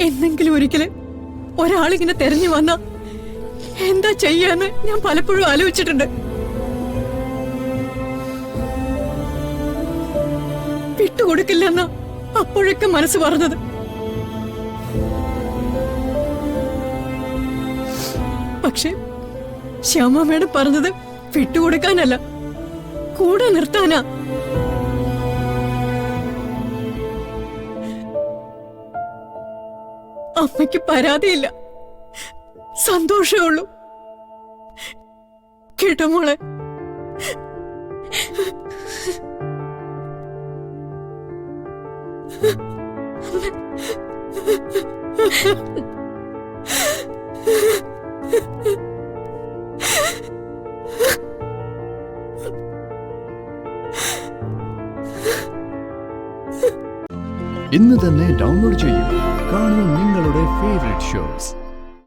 എന്നെങ്കിലും ഒരിക്കല് ഒരാളിങ്ങനെ തെരഞ്ഞു വന്ന എന്താ ചെയ്യാന്ന് ഞാൻ പലപ്പോഴും ആലോചിച്ചിട്ടുണ്ട്. വിട്ടുകൊടുക്കില്ലെന്ന അപ്പോഴൊക്കെ മനസ്സ് പറഞ്ഞത്. പക്ഷെ ശ്യാമ മേഡം പറഞ്ഞത് വിട്ടുകൊടുക്കാനല്ല, കൂടെ നിർത്താനാ. അമ്മയ്ക്ക് പരാതിയില്ല, സന്തോഷമേ ഉള്ളൂ. കേട്ടോ മോളെ? ഇന്ന് തന്നെ ഡൗൺലോഡ് ചെയ്യൂ. കാണൂ നിങ്ങളുടെ ഫേവറേറ്റ് ഷോസ്.